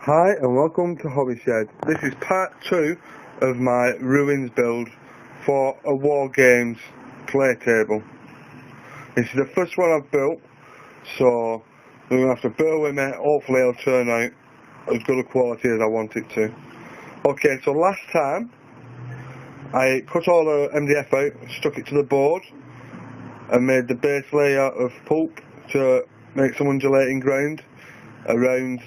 Hi and welcome to Hobby Shed. This is part 2 of my ruins build for a War Games play table. This is the first one I've built, so you're going to have to bear with me. Hopefully it'll turn out as good a quality as I want it to. Okay, so last time I cut all the MDF out, stuck it to the board and made the base layer of pulp to make some undulating ground around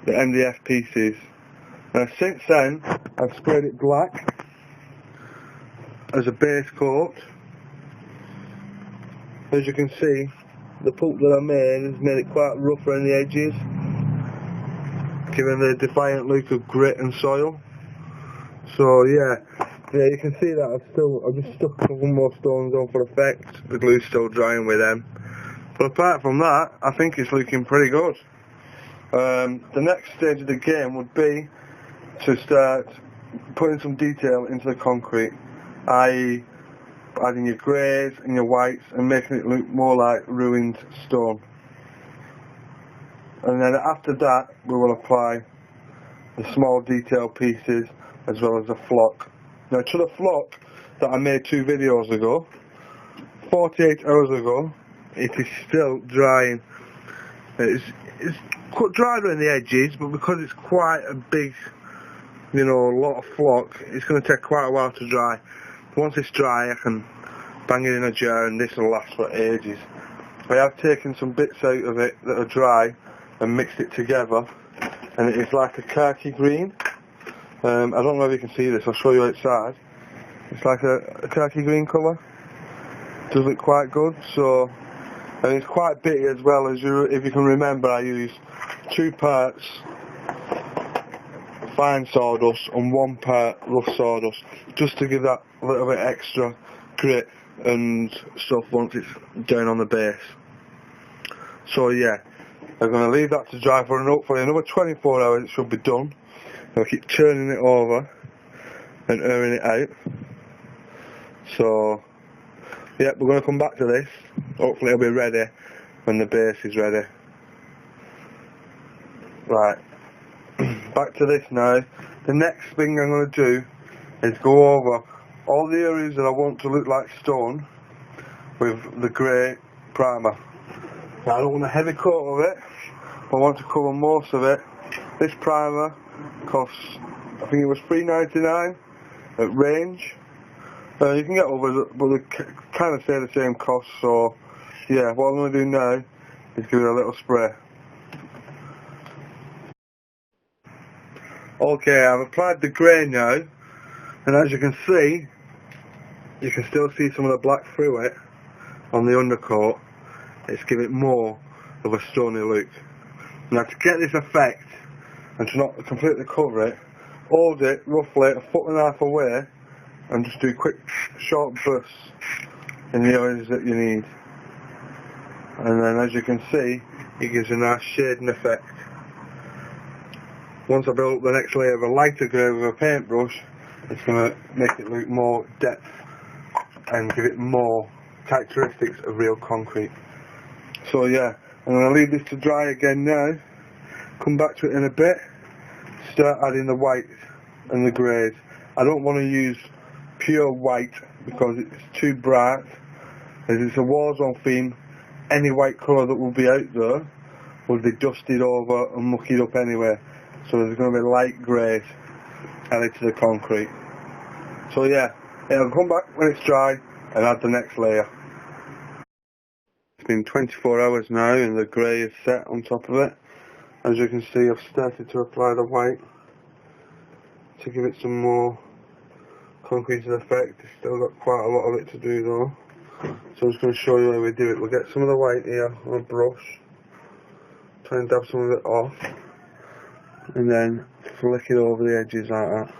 the MDF pieces. Now since then I've sprayed it black as a base coat. As you can see, the pulp that I made has made it quite rough around the edges, giving the defiant look of grit and soil. So yeah, you can see that I've just stuck a couple more stones on for effect. The glue's still drying with them, but apart from that I think it's looking pretty good. The next stage of the game would be to start putting some detail into the concrete, i.e. adding your greys and your whites and making it look more like ruined stone. And then after that we will apply the small detail pieces as well as the flock. Now to the flock that I made 2 videos ago, 48 hours ago, it is still drying. It's quite dry around the edges, but because it's quite a big, lot of flock, it's going to take quite a while to dry. Once it's dry I can bang it in a jar and this will last for ages. I have taken some bits out of it that are dry and mixed it together, and it is like a khaki green. I don't know if you can see this, I'll show you outside. It's like a khaki green colour. Does look quite good. So, and it's quite big as well. As if you can remember, I used 2 parts fine sawdust and 1 part rough sawdust, just to give that little bit extra grit and stuff once it's down on the base. So yeah, I'm going to leave that to dry for hopefully another 24 hours. It should be done. I'll keep turning it over and airing it out. So yeah, we're going to come back to this. Hopefully it'll be ready when the base is ready. Right, back to this now. The next thing I'm going to do is go over all the areas that I want to look like stone with the grey primer. Now, I don't want a heavy coat of it, but I want to cover most of it. This primer costs, I think it was $3.99 at Range. You can get others, but they kind of say the same cost. So yeah, what I'm going to do now is give it a little spray. Okay, I've applied the grey now, and as you can see, you can still see some of the black through it on the undercoat. It's giving it more of a stony look. Now to get this effect, and to not completely cover it, hold it roughly 1.5 foot away and just do quick short bursts in the areas that you need. And then as you can see, it gives a nice shading effect. Once I build up the next layer of a lighter grey with a paintbrush, it's going to make it look more depth and give it more characteristics of real concrete. So yeah, I'm going to leave this to dry again now, come back to it in a bit, start adding the whites and the greys. I don't want to use pure white because it's too bright. As it's a Warzone theme, any white colour that will be out there will be dusted over and mucked up anyway. So there's going to be light greys added to the concrete. So yeah, I'll come back when it's dry and add the next layer. It's been 24 hours now and the grey is set on top of it. As you can see, I've started to apply the white to give it some more concrete effect. It's still got quite a lot of it to do though. So I'm just going to show you how we do it. We'll get some of the white here on a brush, try and dab some of it off, and then flick it over the edges like that,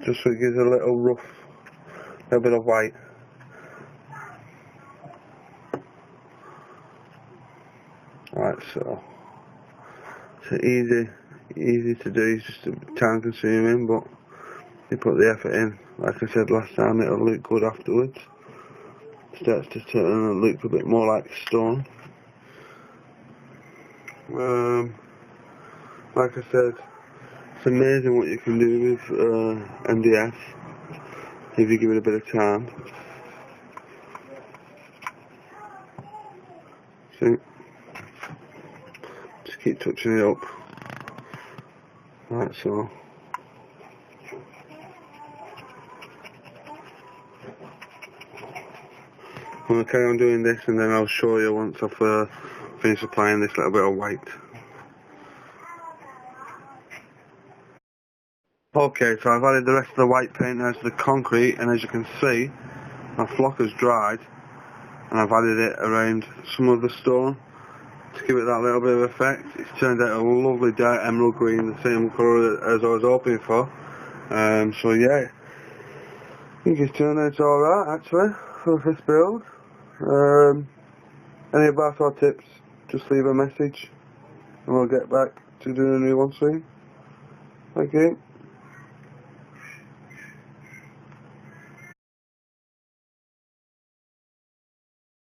just so it gives a little rough, little bit of white. Right, so it's easy to do. It's just time consuming, but you put the effort in. Like I said last time, it'll look good afterwards. It starts to turn and look a bit more like stone. Like I said, it's amazing what you can do with MDF if you give it a bit of time. See? Just keep touching it up. Like so. I'm going to carry on doing this and then I'll show you once I've finished applying this little bit of white. Okay, so I've added the rest of the white paint now to the concrete, and as you can see, my flock has dried, and I've added it around some of the stone to give it that little bit of effect. It's turned out a lovely dark emerald green, the same colour as I was hoping for. So yeah, I think it's turned out alright actually for this build. Any advice or tips, just leave a message and we'll get back to doing a new one soon. Thank you.